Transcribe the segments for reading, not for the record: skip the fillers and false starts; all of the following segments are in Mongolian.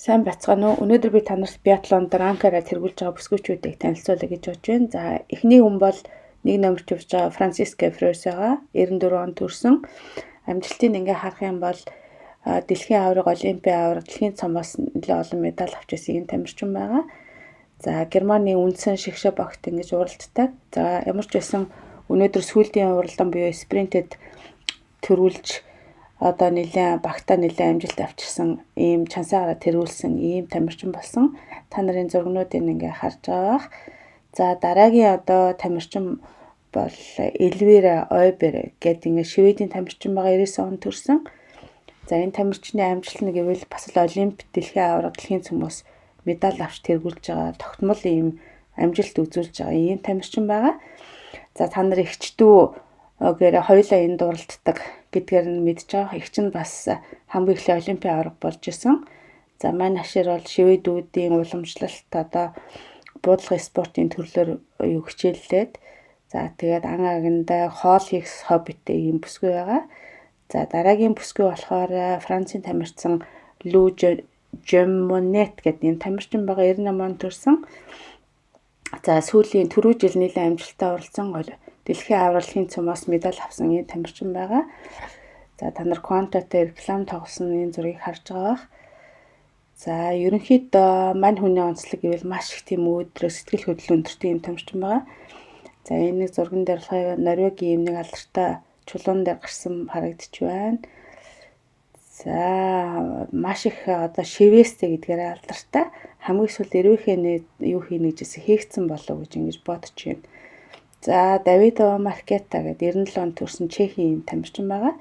Сайн бацгаана уу? Өнөөдөр би та нарт биатлон ранкаараа тэргүүлж байгаа бүсгүйчүүдийг танилцуулъя гэж бодож байна. За, эхний хүн бол 1 номерт явж байгаа Франциско Фресагаа 94 онд төрсөн. Амжилтыг ингээ харах юм бол дэлхийн аварга, олимпийн аварга, дэлхийн цомоос нэлээд олон медаль авч ирсэн юм тамирчин байгаа. За, Германы үндсэн шигшээ богт ингэж уралддаг. За, ямар ч байсан өнөөдөр сүүлийн уралдаан буюу спринтэд төрүүлж одоо нэлээд багтаа нэлээд амжилт авчирсан ийм чансаагаар тэргүүлсэн ийм тамирчин болсон. Та нарын зургнуудыг ингээ харж байгаа. За, дараагийн одоо тамирчин бол Эльвира Ойбер гэдэг ингээ Шведийн тамирчин байгаа, 99 онд төрсэн. За, энэ тамирчны амжилт нь гэвэл бас л олимп, дэлхийн аварга, дэлхийн цөмөөс медаль авч тэргүүлж байгаа тогтмол ийм амжилт үзүүлж байгаа ийм тамирчин байгаа. За, та нар эгчдүү гэрээ хоёулаа энд уралддаг гэдгээр нь мэдж байгаа. Их чинь бас хамгийн эхлээ олимпийн аварга болж исэн. За, маань ашир бол шведүүдийн уламжлалт одоо буудлын спортын төрлөөр хичээллээд за тэгээд ан агандаа хоол хийх хоббитэй ийм бүсгүй байгаа. За, дараагийн бүсгүй болохоор Францын тамирчин Лу Жемонет гэдэг ийм тамирчин байгаа, 98 онд төрсэн. За, сүүлийн түрүү жил нэлээд амжилттай оролцсон дэлхийн аваргалын цөмөөс медаль авсан ийм тамирчин байгаа. За, та нар Quantaтай реклам тоглосон энэ зургийг харж байгаа бах. За, ерөнхийдөө мань хүний онцлог гэвэл маш их тийм өөдрөг сэтгэл хөдлөл өндөртэй ийм тамирчин байгаа. За, энэ зурган дээр болохоор Норвегийн юм нэг алдартай чулуун дээр гарсан харагдчих байна. За, маш их одоо шивэстэй гэдгээр алдартай. Хамгийн сүүлд эрвээхээ юу хийнэ гэжсэн хийгдсэн болов гэж ингэж бодож байна. За, Давидо Маркета гэдэг 97 онд төрсэн Чехийн юм тамирчин байгаа.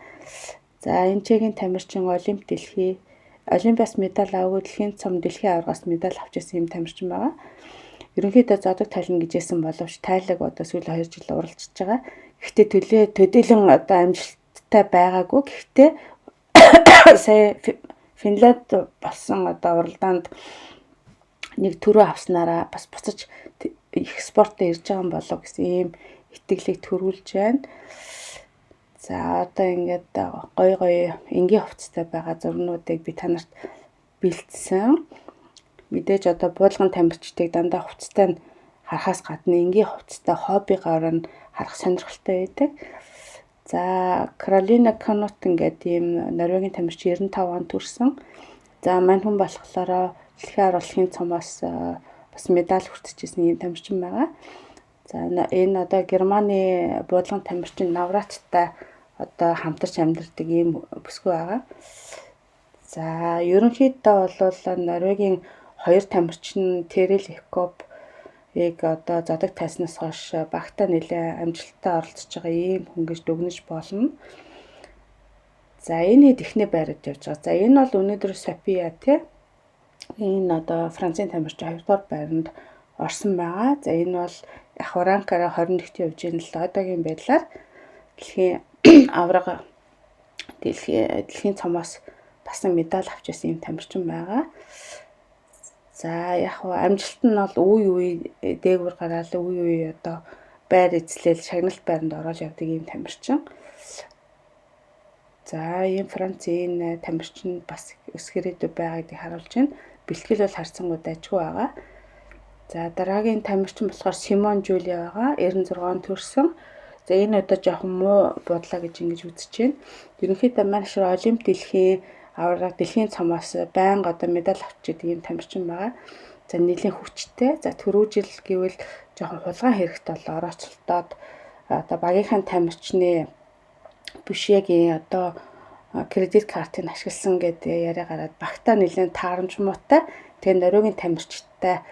За, энэ Чехийн тамирчин Олимпиас медаль аваагүй, дэлхийн цом, дэлхийн аваргаас медаль авч ирсэн юм тамирчин байгаа. Ерөнхийдөө зодог тайлна гэжсэн боловч тайлаг одоо сүүлийн 2 жил уралдчихж байгаа. Гэхдээ төдийлөн одоо амжилттай байгаагүй. Гэхдээ сая Финланд болсон одоо уралдаанд нэг төрөө авснараа бас буцаж их спортод ирж байгаа юм болов гэсэн ийм итгэлийг төрүүлж байна. За, одоо ингээд гоё энгийн хувцастай байгаа зургнуудыг би та нарт бэлдсэн. Мэдээж одоо буулган тамирчдыг дандаа хувцастай нь харахаас гадна энгийн хувцастай хоббигаар нь харах сонирхолтой байдаг. За, Каролина Канутен гэдэг ийм Норвегийн тамирчин 95 онд төрсэн. За, мань хүн болохоор дэлхийн аваргалын цомоос бас медаль хүртчихсэн ийм тамирчин байгаа. За, энэ одоо Германы буудлан тамирчин Навраттай одоо хамтарч амьдардаг ийм бүсгүй байгаа. За, ерөнхийдөө бол Норвегийн 2 тамирчин Терел Якобыг одоо зодог тайснаас хойш багтаа нэлээд амжилттай оролцож байгаа ийм хүн гэж дүгнэж болно. За, энэ хэд ихний байранд явж байгаа. За, энэ бол өнөөдөр София тий. Энэ одоо Францын тамирчин 2 дугаар байранд орсон байгаа. За, энэ бол яг ранкаараа 21-т явж байгаа л одоогийн байдлаар дэлхийн аварга, дэлхийн цомоос басан медаль авч ирсэн юм тамирчин байгаа. За, яг амжилт нь бол үе дээгүүр гараал үе одоо байр эзлээл шагналт байранд ороод явдаг юм тамирчин. За, ийм Францын тамирчин бас өсгөрөөд байгаа гэдгийг харуулж байна. Бэлтгэл бол харьцангуй дайггүй байгаа. За, дараагийн тамирчин болохоор Симон Жулия байгаа, 96 онд төрсэн. За, энэ одоо жоохон муу бодлоо гэж ингэж үзэж байна. Ерөнхийдөө маш олимп, дэлхийн аварга, дэлхийн цомоос байнга одоо медаль авч идэг юм тамирчин байгаа. За, нэлийн хүчтэй. За, түрүү жил гэвэл жоохон хулгайн хэрэгт бол орооцолтоод одоо багийнхан тамирчны Бушегийн одоо кредит картыг ашигласан гэдэг яриа гараад багтаа нэлээд таарамжмуутай. Тэгээд Норвегийн тамирчтай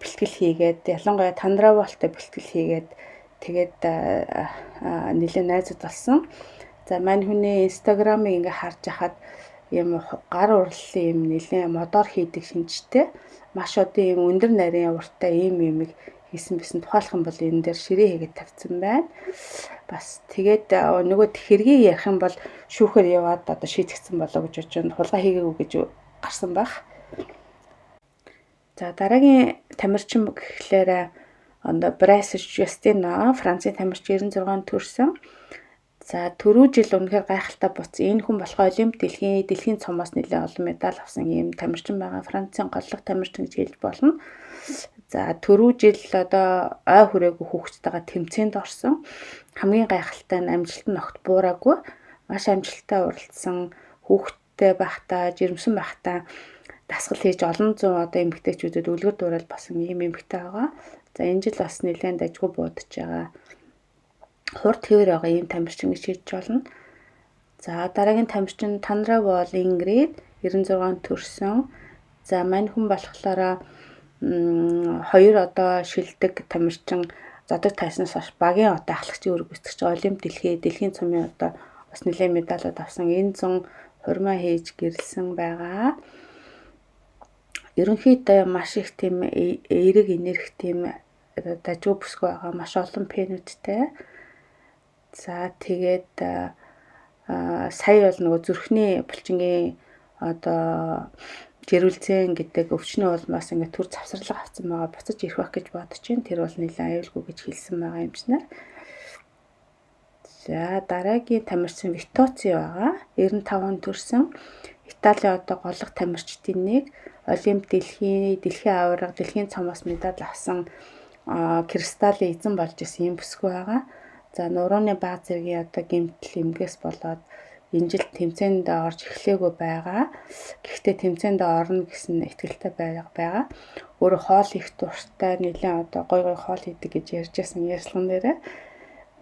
бэлтгэл хийгээд ялангуяа Тандраволтой бэлтгэл хийгээд тэгээд нэлээд найзууд болсон. За, мань хүний инстаграмыг ингээ харж хахад юм гар урлалын юм нэлээд модоор хийдэг шинжтэй. Маш одоо юм өндөр нарийн урттай ийм юмыг хийсэн бисэн тухайлах юм бол энэ дээр ширээ хийгээд тавьсан байна. Бас тэгээд нөгөө хэргийг ярих юм бол шүүхээр яваад одоо шийдэгдсэн болоо гэж бодож байна. Хулгай хийгээгүй гэж гарсан баг. За, дараагийн тамирчин гэхлээр Брайс Жюстина Францын тамирчин 96 онд төрсэн. За түрүү жил үнэхээр гайхалтай буц. Энэ хүн болохоор Олимп дэлхийн цомоос нэлээд олон медаль авсан ийм тамирчин байгаа. Францын голлог тамирчин гэж хэлж болно. За түрүү жил одоо ой хүрээгүй хүүхдтэйгээ тэмцээнд орсон. Хамгийн гайхалтай нь амжилт нь огт буураагүй. Маш амжилттай уралдсан. Хүүхдтэй байхдаа, жирэмсэн байхдаа дасгал хийж олон зуун одоо эмэгтэйчүүдэд үлгэр дуурайл басан ийм эмэгтэй байгаа. За энэ жил бас нэлээд дажгүй буудаж байгаа. Хурд хэвээр байгаа ийм тамирчин гэж хэлж болно. За дараагийн тамирчин Танравол Ингрид 96 төрсөн. За мань хүн болохоор хоёр одоо шилдэг тамирчин задаг тайснаас хойш багийн одоо ахлагчийн үүрэг гүйцэтгэж Олимп дэлхийн цомын одоо бас нэлээд медалууд авсан. Энэ 100 хурмаа хийж гэрэлсэн байгаа. Ерөнхийдөө маш их тийм эерэг энерги тийм дажгүй бүсгүй байгаа. Маш олон пенүүдтэй. За тэгээд сая бол нөгөө зүрхний булчингийн одоо жирүүлзэн гэдэг өвчнөө улмаас ингээд төр завсарлага авсан байгаа. Буцаж ирэх байх гэж бодож байна. Тэр бол нэлээд аюулгүй гэж хэлсэн байгаа юм чинь. За дараагийн тамирчин Витоци байгаа. 95 төрсөн. Италийн одоо голлог тамирчдын нэг. Олимп дэлхийн аварга, дэлхийн цомоос медаль авсан кристаллын эзэн болж исэн юм бүсгүй байгаа. За нурууны баг зэргийн одоо гэмтэл эмгээс болоод энэ жил тэмцээнд орж эхлэегүй байгаа. Гэхдээ тэмцээнд орно гэсэн итгэлтэй байгаа. Өөрөө хоол их дуртай, нэлээд одоо гой хоол идэг гэж ярьжсэн ярьслан дээрээ.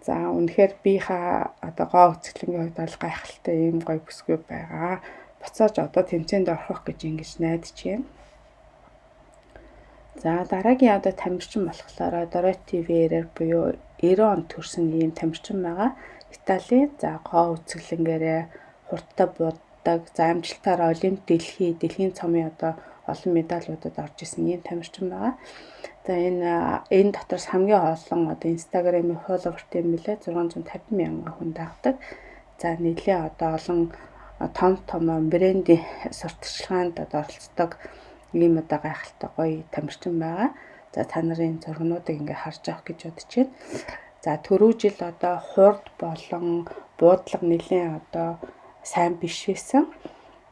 За үнэхээр бийнхаа одоо гоо үзэсгэлэнгийн хувьд бол гайхалтай ийм гой бүсгүй байгаа. Буцааж одоо тэмцээнд орох гэж ингэж найдаж байна. За дараагийн одоо тамирчин болохоор Дороти Верер буюу 90 он төрсэн ийм тамирчин байгаа. Итали за гоо үзэсгэлэнгээрээ хурдтай бууддаг. За амжилтаар Олимп дэлхийн цомын одоо олон медалуудад орж исэн ийм тамирчин байгаа. За энэ дотроос хамгийн олон одоо Instagram-ийн фолловертэй юм билээ 650 мянган хүн дагдаг. За нэлээд одоо олон том брендийн сурталчилгаанд одоо оролцдог ийм одоо гайхалтай гоё тамирчин байгаа. За та нарын зургнуудыг ингээ харж авах гэж бодож байна. За түрүү жил одоо хурд болон буудлага нэлээд одоо сайн биш байсан.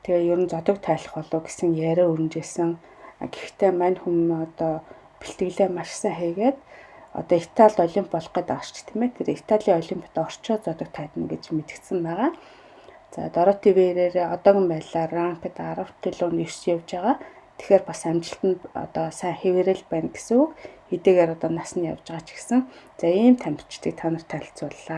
Тэгээ ер нь зодог тайлах болов гэсэн яриа өрнөжсэн. Гэхдээ мань хүн одоо бэлтгэлээ маш сайн хийгээд одоо Итали Олимп болох гэдэг аашч тийм ээ. Тэр Италийн Олимпиад орчоо зодог тайдна гэж мэдгдсэн байгаа. За Дороти Верер одоогийн байдлаар ранкд 10-т илүү 9 явж байгаа. Тэгэхээр бас амжилт нь одоо сайн хэвээрэл байна гэсэн үг. Хэдийгээр одоо нас нь явж байгаа ч гэсэн. За ийм тамирчдыг та нарт танилцууллаа.